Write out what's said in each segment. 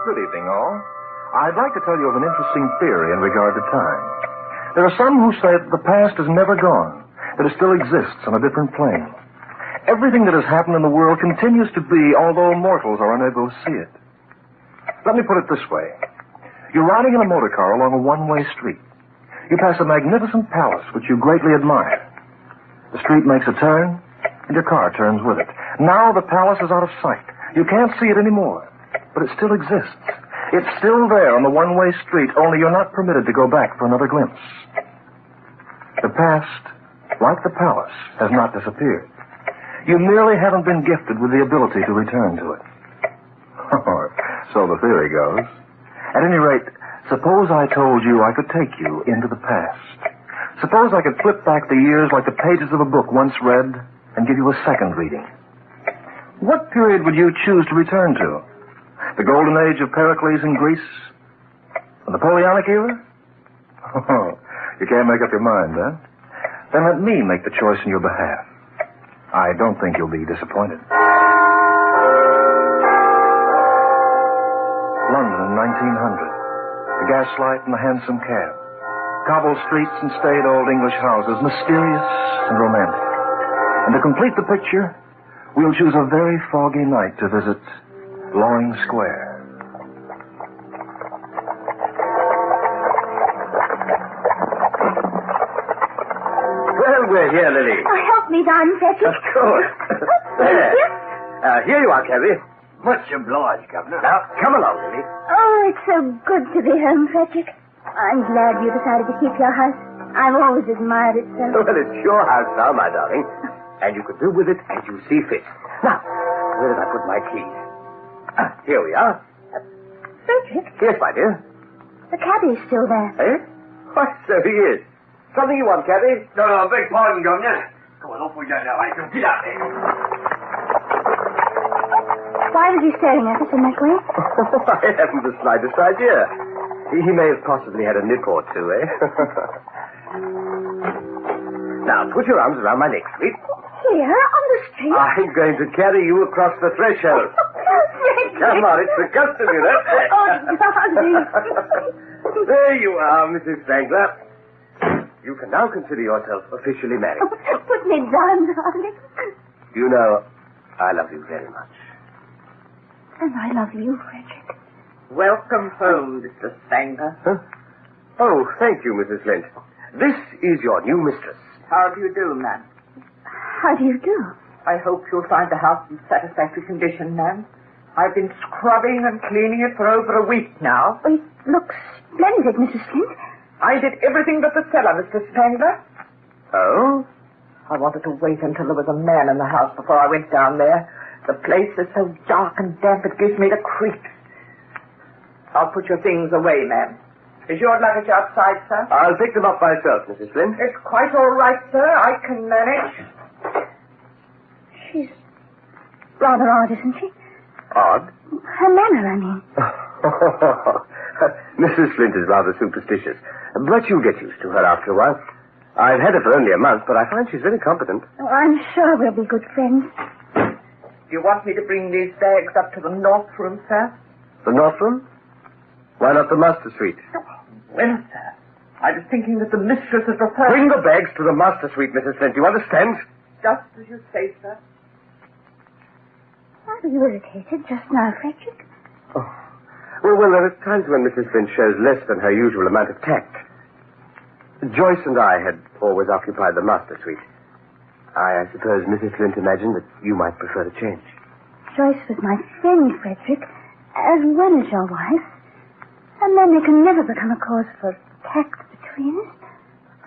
Good evening, all. I'd like to tell you of an interesting theory in regard to time. There are some who say that the past is never gone, that it still exists on a different plane. Everything that has happened in the world continues to be, although mortals are unable to see it. Let me put it this way. You're riding in a motor car along a one-way street. You pass a magnificent palace which you greatly admire. The street makes a turn, and your car turns with it. Now the palace is out of sight. You can't see it anymore, but it still exists. It's still there on the one-way street, only you're not permitted to go back for another glimpse. The past, like the palace, has not disappeared. You merely haven't been gifted with the ability to return to it. So the theory goes. At any rate, suppose I told you I could take you into the past. Suppose I could flip back the years like the pages of a book once read and give you a second reading. What period would you choose to return to? The golden age of Pericles in Greece? The Napoleonic era? Oh, you can't make up your mind, huh? Then let me make the choice in your behalf. I don't think you'll be disappointed. London in 1900. The gaslight and the hansom cab. Cobbled streets and staid old English houses, mysterious and romantic. And to complete the picture, we'll choose a very foggy night to visit Loring Square. Well, we're here, Lily. Oh, help me down, Frederick. Of course. There. Here you are, Cabby. Much obliged, Governor. Now, come along, Lily. Oh, it's so good to be home, Frederick. I'm glad you decided to keep your house. I've always admired it so. Well, it's your house now, my darling. And you can do with it as you see fit. Now, where did I put my keys? Here we are. Frederick? Yes, my dear. The cabbie's still there. Eh? Why, so he is. Something you want, Cabby? No, I beg pardon, Governor. Come on, off we go now. I can get out there. Why was he staring at us in that way? I haven't the slightest idea. He may have possibly had a nip or two, eh? Now, put your arms around my neck, sweet. Here, on the street? I'm going to carry you across the threshold. Frederick. Come on, it's the custom, you know. Oh, darling. There you are, Mrs. Spangler. You can now consider yourself officially married. Put me down, darling. You know, I love you very much. And I love you, Frederick. Welcome home, Mr. Spangler. Huh? Oh, thank you, Mrs. Flint. This is your new mistress. How do you do, ma'am? How do you do? I hope you'll find the house in satisfactory condition, ma'am. I've been scrubbing and cleaning it for over a week now. It looks splendid, Mrs. Flint. I did everything but the cellar, Mr. Spangler. Oh? I wanted to wait until there was a man in the house before I went down there. The place is so dark and damp it gives me the creeps. I'll put your things away, ma'am. Is your luggage outside, sir? I'll pick them up myself, Mrs. Flint. It's quite all right, sir. I can manage. She's rather odd, isn't she? Odd? Her manner, I mean. Mrs. Flint is rather superstitious, but you'll get used to her after a while. I've had her for only a month, but I find she's very competent. Oh, I'm sure we'll be good friends. Do you want me to bring these bags up to the north room, sir? The north room? Why not the master suite? Well, sir, I was thinking that the mistress had preferred... Bring the bags to the master suite, Mrs. Flint. You understand? Just as you say, sir. Are you irritated just now, Frederick? Oh. Well, there are times when Mrs. Flint shows less than her usual amount of tact. Joyce and I had always occupied the master suite. I suppose Mrs. Flint imagined that you might prefer to change. Joyce was my friend, Frederick, as well as your wife. And then there can never become a cause for tact between us.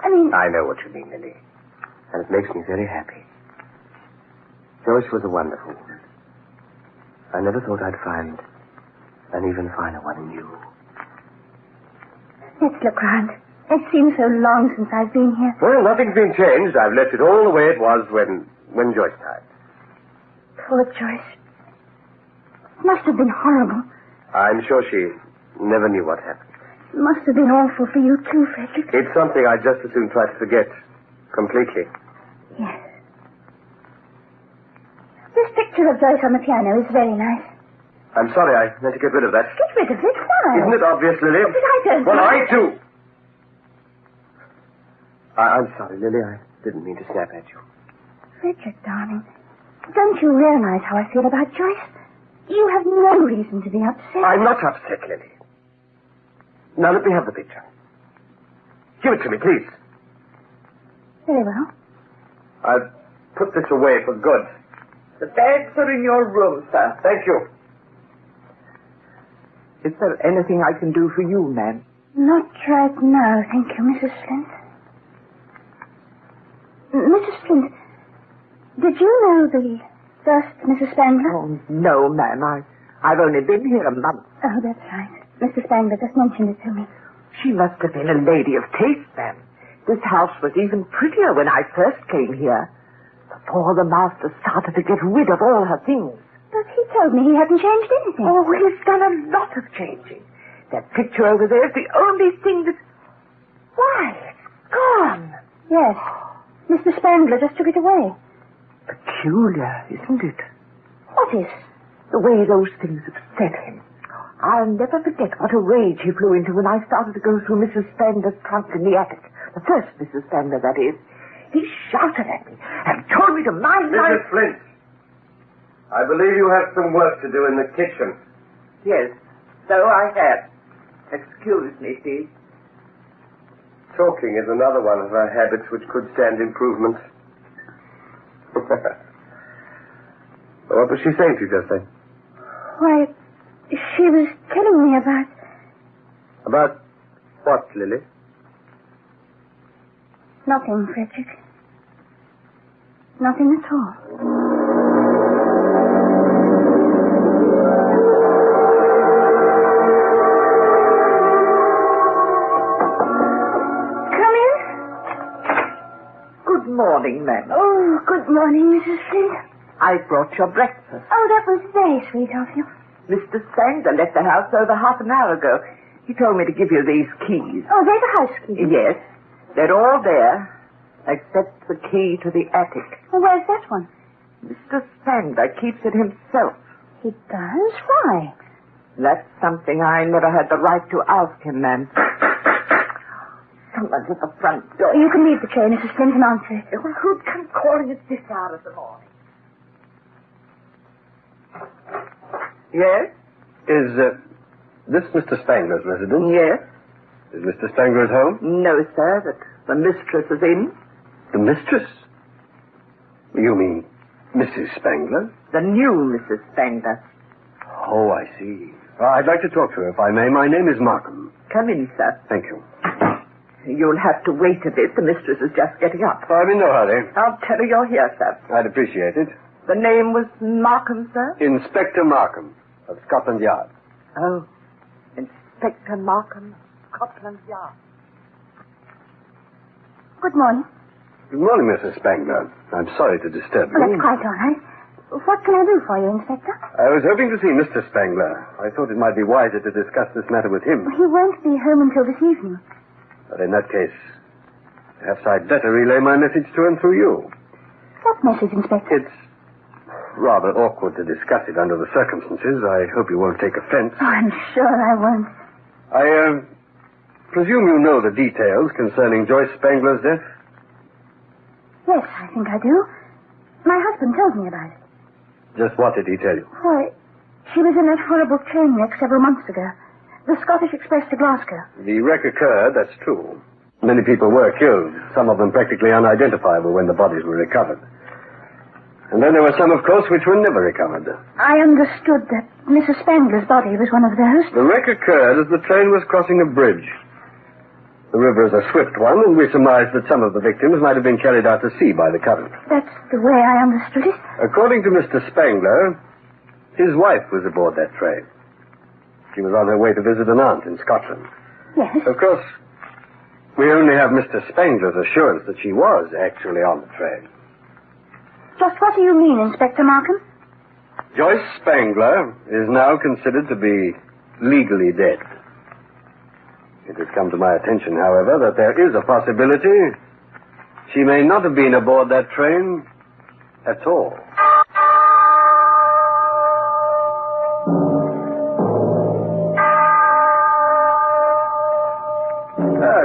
I know what you mean, Lily. And it makes me very happy. Joyce was a wonderful woman. I never thought I'd find an even finer one in you. Let's look round. It seems so long since I've been here. Well, nothing's been changed. I've left it all the way it was when Joyce died. Poor Joyce. It must have been horrible. I'm sure she never knew what happened. It must have been awful for you too, Frederick. It's something I'd just as soon try to forget completely. Yes. This picture of Joyce on the piano is very nice. I'm sorry, I meant to get rid of that. Get rid of it? Why? Isn't it obvious, Lily? But I don't Well, know. I do. I'm sorry, Lily. I didn't mean to snap at you. Richard, darling, don't you realize how I feel about Joyce? You have no reason to be upset. I'm not upset, Lily. Now let me have the picture. Give it to me, please. Very well. I'll put this away for good. The bags are in your room, sir. Thank you. Is there anything I can do for you, ma'am? Not right now, thank you, Mrs. Flint. Mrs. Flint, did you know the first Mrs. Spangler? Oh, no, ma'am. I've only been here a month. Oh, that's right. Mr. Spangler just mentioned it to me. She must have been a lady of taste, ma'am. This house was even prettier when I first came here, before the master started to get rid of all her things. But he told me he hadn't changed anything. Oh, he's done a lot of changing. That picture over there is the only thing that... Why, it's gone. Yes. Mr. Spangler just took it away. Peculiar, isn't it? What is? The way those things upset him. I'll never forget what a rage he flew into when I started to go through Mrs. Spangler's trunk in the attic. The first Mrs. Spangler, that is. He shouted at me and told me to mind my... Mrs. Flint, I believe you have some work to do in the kitchen. Yes, so I have. Excuse me, please. Talking is another one of her habits which could stand improvement. What was she saying to you just then? Why, she was telling me about... About what, Lily? Nothing, Frederick. Nothing at all. Come in. Good morning, ma'am. Oh, good morning, Mrs. Flint. I brought your breakfast. Oh, that was very sweet of you. Mr. Spangler left the house over half an hour ago. He told me to give you these keys. Oh, they're the housekeeper. Yes, they're all there, except the key to the attic. Well, where's that one? Mr. Spangler keeps it himself. He does? Why? That's something I never had the right to ask him, ma'am. Someone's at the front door. You can leave the tray, Mrs. Flint, and answer it. Well, who'd come calling at this hour of the morning? Yes? Is this Mr. Spangler's residence? Yes. Is Mr. Spangler at home? No, sir, but the mistress is in. The mistress? You mean Mrs. Spangler? The new Mrs. Spangler. Oh, I see. I'd like to talk to her, if I may. My name is Markham. Come in, sir. Thank you. You'll have to wait a bit. The mistress is just getting up. I'm in no hurry. I'll tell her you're here, sir. I'd appreciate it. The name was Markham, sir? Inspector Markham of Scotland Yard. Oh, Inspector Markham, Scotland Yard. Good morning. Good morning, Mrs. Spangler. I'm sorry to disturb you. Oh, that's quite all right. What can I do for you, Inspector? I was hoping to see Mr. Spangler. I thought it might be wiser to discuss this matter with him. He won't be home until this evening. But in that case, perhaps I'd better relay my message to him through you. What message, Inspector? It's rather awkward to discuss it under the circumstances. I hope you won't take offense. Oh, I'm sure I won't. I presume you know the details concerning Joyce Spangler's death? Yes, I think I do. My husband told me about it. Just what did he tell you? Why, she was in that horrible train wreck several months ago. The Scottish Express to Glasgow. The wreck occurred, that's true. Many people were killed, some of them practically unidentifiable when the bodies were recovered. And then there were some, of course, which were never recovered. I understood that Mrs. Spangler's body was one of those. The wreck occurred as the train was crossing a bridge. The river is a swift one, and we surmised that some of the victims might have been carried out to sea by the current. That's the way I understood it. According to Mr. Spangler, his wife was aboard that train. She was on her way to visit an aunt in Scotland. Yes. Of course, we only have Mr. Spangler's assurance that she was actually on the train. Just what do you mean, Inspector Markham? Joyce Spangler is now considered to be legally dead. It has come to my attention, however, that there is a possibility she may not have been aboard that train at all.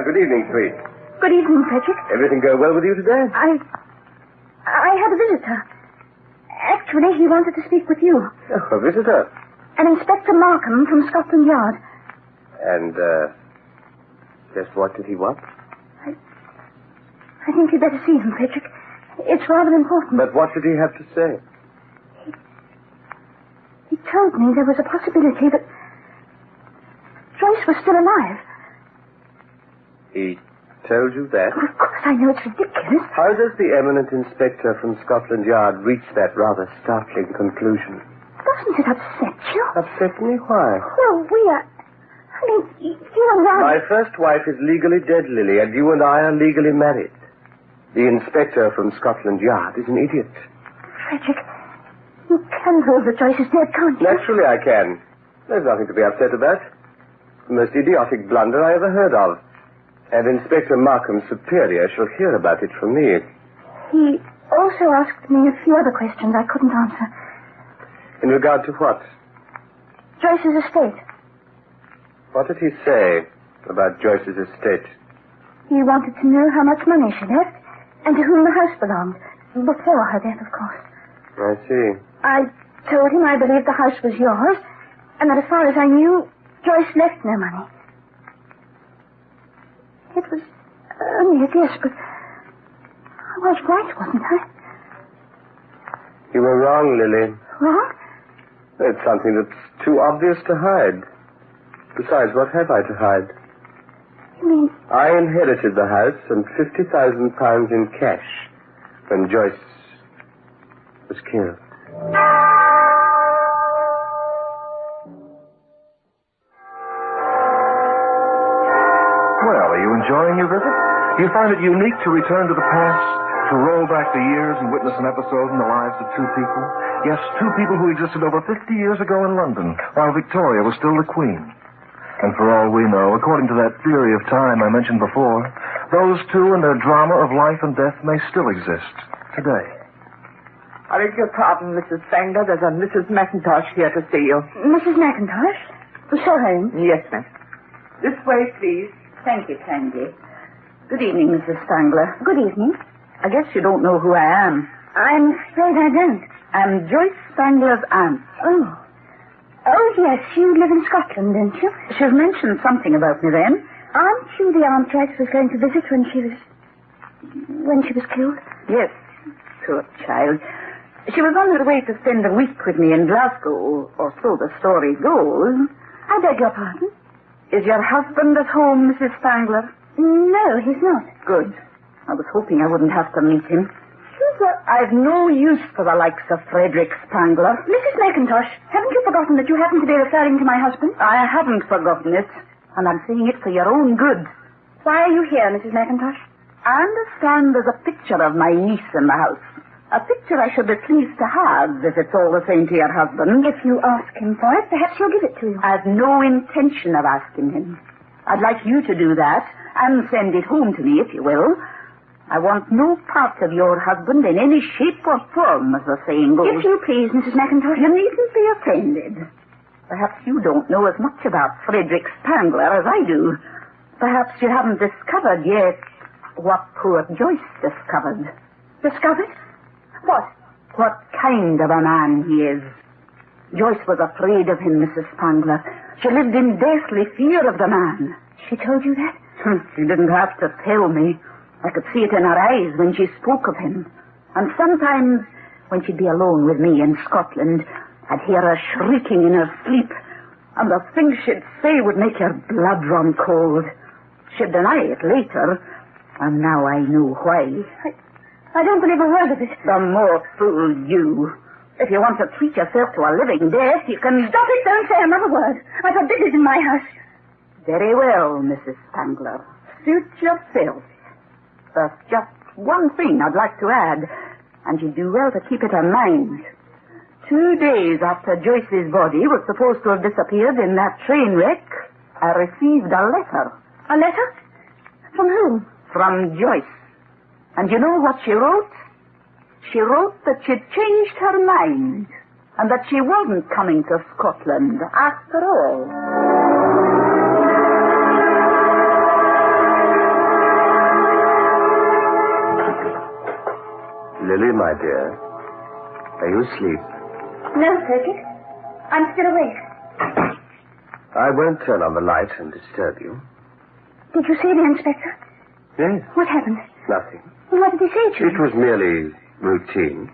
good evening, sweet. Good evening, Frederick. Everything go well with you today? I had a visitor. Actually, he wanted to speak with you. Oh, a visitor. An Inspector Markham from Scotland Yard. And, just what did he want? I think you'd better see him, Frederick. It's rather important. But what did he have to say? He told me there was a possibility that Joyce was still alive. He told you that? Of course, I know it's ridiculous. How does the eminent inspector from Scotland Yard reach that rather startling conclusion? Doesn't it upset you? Upset me? Why? Well, we are... I mean, you and I... My first wife is legally dead, Lily, and you and I are legally married. The inspector from Scotland Yard is an idiot. Frederick, you can prove that Joyce is dead, can't you? Naturally I can. There's nothing to be upset about. The most idiotic blunder I ever heard of. And Inspector Markham's superior shall hear about it from me. He also asked me a few other questions I couldn't answer. In regard to what? Joyce's estate. What did he say about Joyce's estate? He wanted to know how much money she left and to whom the house belonged. Before her death, of course. I see. I told him I believed the house was yours and that as far as I knew, Joyce left no money. It was only a guess, but I was right, wasn't I? You were wrong, Lily. Wrong? It's something that's too obvious to hide. Besides, what have I to hide? You mean... I inherited the house and £50,000 in cash when Joyce was killed. Well, are you enjoying your visit? Do you find it unique to return to the past, to roll back the years and witness an episode in the lives of two people? Yes, two people who existed over 50 years ago in London, while Victoria was still the Queen. And for all we know, according to that theory of time I mentioned before, those two and their drama of life and death may still exist today. I beg your pardon, Mrs. Spangler. There's a Mrs. McIntosh here to see you. Mrs. McIntosh? Show her in. Yes, ma'am. This way, please. Thank you kindly. Good evening, Mrs. Spangler. Good evening. I guess you don't know who I am. I'm afraid I don't. I'm Joyce Spangler's aunt. Oh, yes, you live in Scotland, don't you? She's mentioned something about me then. Aren't you the aunt Joyce was going to visit when she was killed? Yes, poor child. She was on her way to spend a week with me in Glasgow, or so the story goes. I beg your pardon? Is your husband at home, Mrs. Spangler? No, he's not. Good. I was hoping I wouldn't have to meet him. I've no use for the likes of Frederick Spangler. Mrs. McIntosh, haven't you forgotten that you happen to be referring to my husband? I haven't forgotten it, and I'm saying it for your own good. Why are you here, Mrs. McIntosh? I understand there's a picture of my niece in the house. A picture I should be pleased to have, if it's all the same to your husband. If you ask him for it, perhaps he'll give it to you. I've no intention of asking him. I'd like you to do that, and send it home to me, if you will. I want no part of your husband in any shape or form, as the saying goes. If you please, Mrs. McIntosh. You needn't be offended. Perhaps you don't know as much about Frederick Spangler as I do. Perhaps you haven't discovered yet what poor Joyce discovered. Discovered? What? What kind of a man he is. Joyce was afraid of him, Mrs. Spangler. She lived in deathly fear of the man. She told you that? She didn't have to tell me. I could see it in her eyes when she spoke of him. And sometimes, when she'd be alone with me in Scotland, I'd hear her shrieking in her sleep, and the things she'd say would make her blood run cold. She'd deny it later, and now I know why. I don't believe a word of it. The more fool you. If you want to treat yourself to a living death, you can... Stop it, don't say another word. I forbid it in my house. Very well, Mrs. Spangler. Suit yourself. There's just one thing I'd like to add, and you'd do well to keep it in mind. 2 days after Joyce's body was supposed to have disappeared in that train wreck, I received a letter. A letter? From whom? From Joyce. And you know what she wrote? She wrote that she'd changed her mind, and that she wasn't coming to Scotland after all. Lily, my dear, are you asleep? No, Frederick. I'm still awake. I won't turn on the light and disturb you. Did you see the inspector? Yes. What happened? Nothing. What did he say to you? It was merely routine.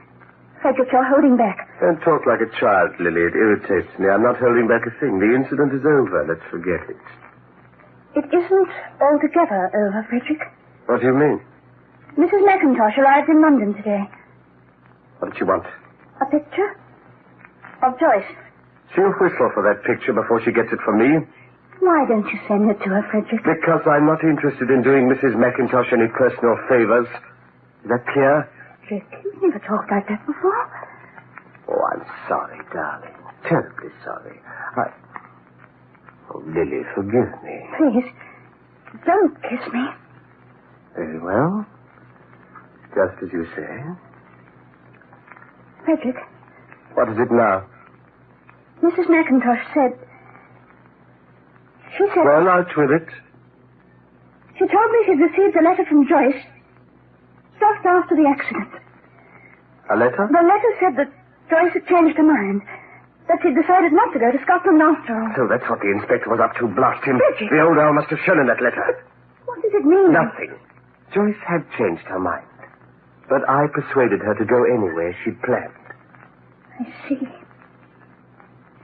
Frederick, you're holding back. Don't talk like a child, Lily. It irritates me. I'm not holding back a thing. The incident is over. Let's forget it. It isn't altogether over, Frederick. What do you mean? Mrs. McIntosh arrived in London today. What did you want? A picture of Joyce. She'll whistle for that picture before she gets it from me. Why don't you send it to her, Frederick? Because I'm not interested in doing Mrs. McIntosh any personal favors. Is that clear? Frederick, you've never talked like that before. Oh, I'm sorry, darling. Terribly sorry. Oh, Lily, forgive me. Please, don't kiss me. Very well. Just as you say. Frederick, What is it now? Mrs. McIntosh said... She said... Well, out with it. She told me she'd received a letter from Joyce just after the accident. A letter? The letter said that Joyce had changed her mind. That she'd decided not to go to Scotland after all. So that's what the inspector was up to, blast him. Bridget. The old owl must have shown in that letter. What does it mean? Nothing. Joyce had changed her mind. But I persuaded her to go anywhere she'd planned. I see.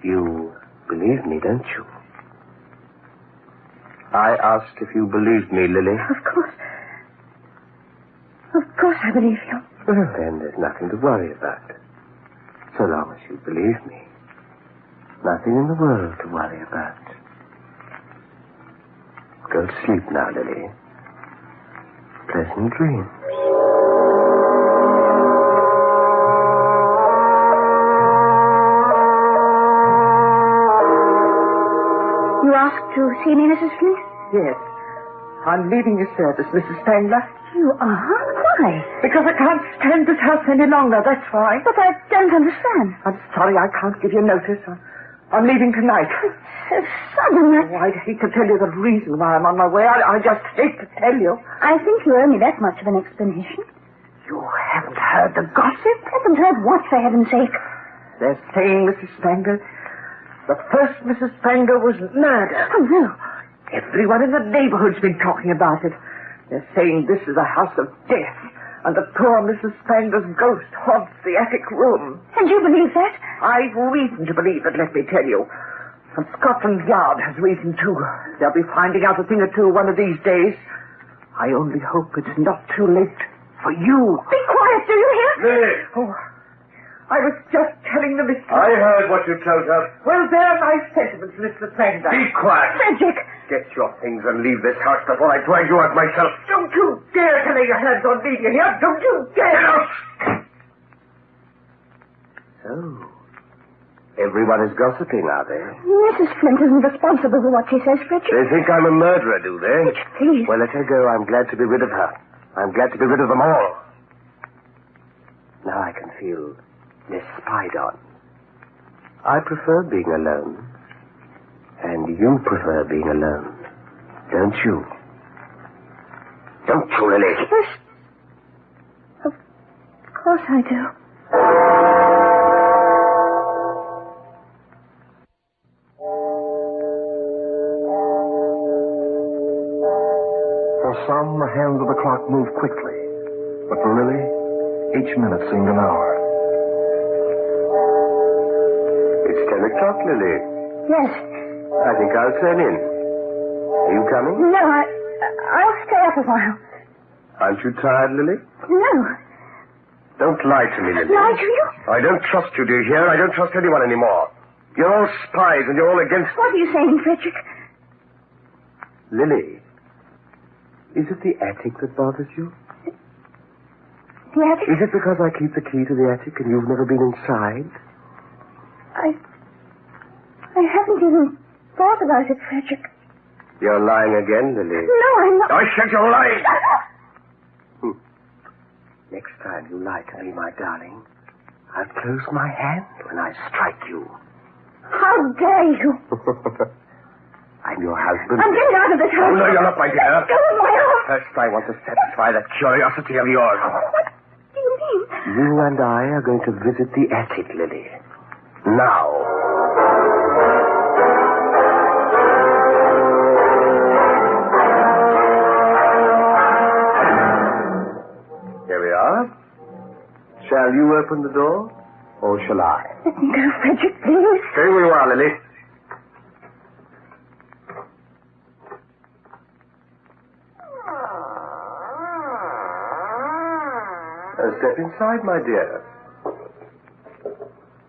You believe me, don't you? I asked if you believed me, Lily. Of course. Of course I believe you. Well, then there's nothing to worry about. So long as you believe me. Nothing in the world to worry about. Go to sleep now, Lily. Pleasant dreams. You asked to see me, Mrs. Flint? Yes. I'm leaving your service, Mrs. Spangler. You are? Why? Because I can't stand this house any longer, that's why. But I don't understand. I'm sorry I can't give you notice. I'm leaving tonight. So sudden. Oh, I'd hate to tell you the reason why I'm on my way. I just hate to tell you. I think you owe me that much of an explanation. You haven't heard the gossip? Haven't heard what, for heaven's sake? They're saying, Mrs. Spangler, the first Mrs. Spangler was murdered. Oh, no. Everyone in the neighborhood's been talking about it. They're saying this is a house of death, and that poor Mrs. Spangler's ghost haunts the attic room. And you believe that? I've reason to believe it, let me tell you. And Scotland Yard has reason too. They'll be finding out a thing or two one of these days. I only hope it's not too late for you. Be quiet, do you hear? Lily, Oh, I was just telling the mistress. I heard what you told her. Well, they're my sentiments, Mr. Spangler. Be quiet. Frederick! Get your things and leave this house before I drag you out myself. Don't you dare to lay your hands on me, you hear? Don't you dare! Get out! So, everyone is gossiping, are they? Mrs. Flint isn't responsible for what she says, Frederick. They think I'm a murderer, do they? Please. Well, let her go. I'm glad to be rid of her. I'm glad to be rid of them all. Now I can feel less spied on. I prefer being alone. And you prefer being alone, don't you? Don't you, Lily? Yes. Of course I do. For some, the hands of the clock moved quickly. But for Lily, each minute seemed an hour. It's 10 o'clock, Lily. Yes. I think I'll turn in. Are you coming? No, I'll stay up a while. Aren't you tired, Lily? No. Don't lie to me, Lily. Lie to you? I don't trust you, do you hear? I don't trust anyone anymore. You're all spies and you're all against... What are you saying, Frederick? Lily, is it the attic that bothers you? The attic? Is it because I keep the key to the attic and you've never been inside? I haven't even thought about it, Frederick. You're lying again, Lily. No, I'm not. I said you're lying! Shut up! Next time you lie to me, my darling, I'll close my hand when I strike you. How dare you? I'm your husband. I'm getting out of this house. Oh, no, you're not, my dear. Let go of my arm. First, I want to satisfy that curiosity of yours. What do you mean? You and I are going to visit the attic, Lily. Now. Here we are. Shall you open the door, or shall I? Let me go, Frederick, please. Here we are, Lily. Step inside, my dear.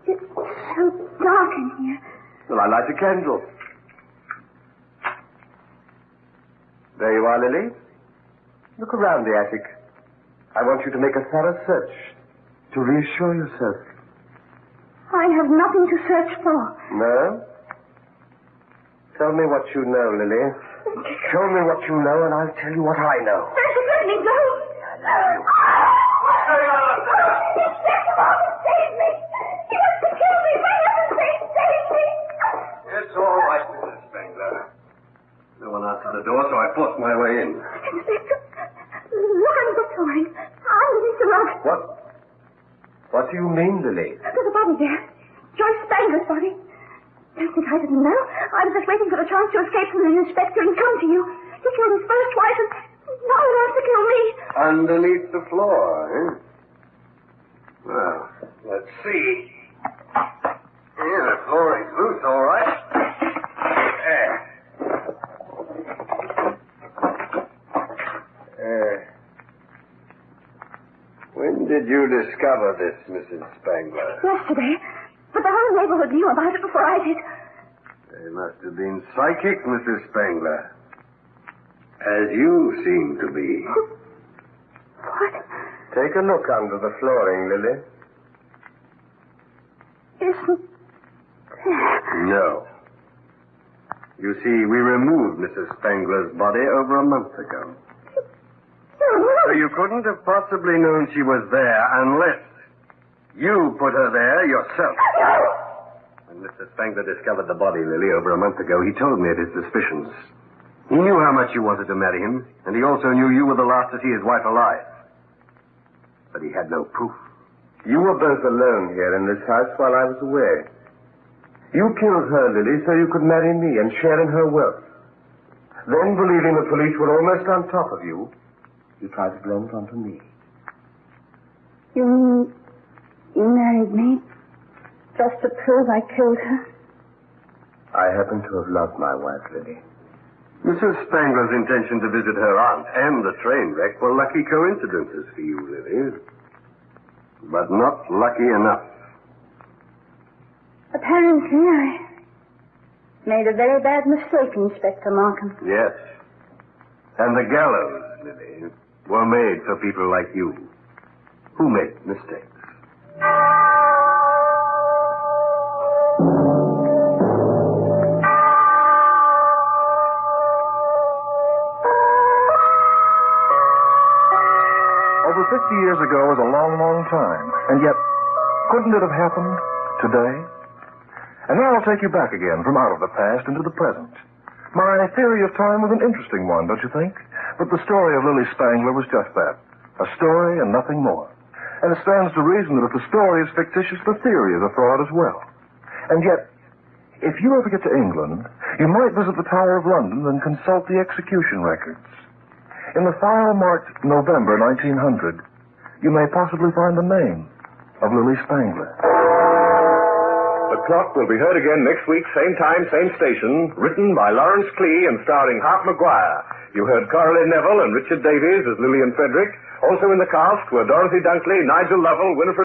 It's so dark in here. Well, I light a candle. There you are, Lily. Look around the attic. I want you to make a thorough search to reassure yourself. I have nothing to search for. No? Tell me what you know, Lily. Show me what you know, and I'll tell you what I know. Frederick, let me go. Save me! He wants to kill me! For heaven's sake, save me! It's all right, Mrs. Spangler. No one answered the door, so I forced my way in. Inspector, look under the flooring. Underneath the rug. What do you mean, Lily? There's a body there. Joyce Spangler's body. Don't think I didn't know. I was just waiting for the chance to escape from the inspector and come to you. He killed his first wife, and now he wants to kill me. Underneath the floor, eh? Well, let's see. Yeah, the flooring's loose, all right. When did you discover this, Mrs. Spangler? Yesterday. But the whole neighborhood knew about it before I did. They must have been psychic, Mrs. Spangler. As you seem to be. What? Take a look under the flooring, Lily. Isn't there? No. You see, we removed Mrs. Spangler's body over a month ago. So you couldn't have possibly known she was there unless you put her there yourself. When Mr. Spangler discovered the body, Lily, over a month ago, he told me of his suspicions. He knew how much you wanted to marry him, and he also knew you were the last to see his wife alive. But he had no proof. You were both alone here in this house while I was away. You killed her, Lily, so you could marry me and share in her wealth. Then, believing the police were almost on top of you, you tried to blame it onto me. You mean you married me just to prove I killed her? I happen to have loved my wife, Lily. Mrs. Spangler's intention to visit her aunt and the train wreck were lucky coincidences for you, Lily. But not lucky enough. Apparently, I made a very bad mistake, Inspector Markham. Yes. And the gallows, Lily, were made for people like you, who make mistakes. Over 50 years ago is a long, long time. And yet, couldn't it have happened today? And now I'll take you back again from out of the past into the present. My theory of time was an interesting one, don't you think? But the story of Lily Spangler was just that. A story and nothing more. And it stands to reason that if the story is fictitious, the theory is a fraud as well. And yet, if you ever get to England, you might visit the Tower of London and consult the execution records. In the file marked November 1900, you may possibly find the name of Lily Spangler. The Clock will be heard again next week, same time, same station, written by Lawrence Clee and starring Hart Maguire. You heard Coralie Neville and Richard Davies as Lily and Frederick. Also in the cast were Dorothy Dunkley, Nigel Lovell, Winifred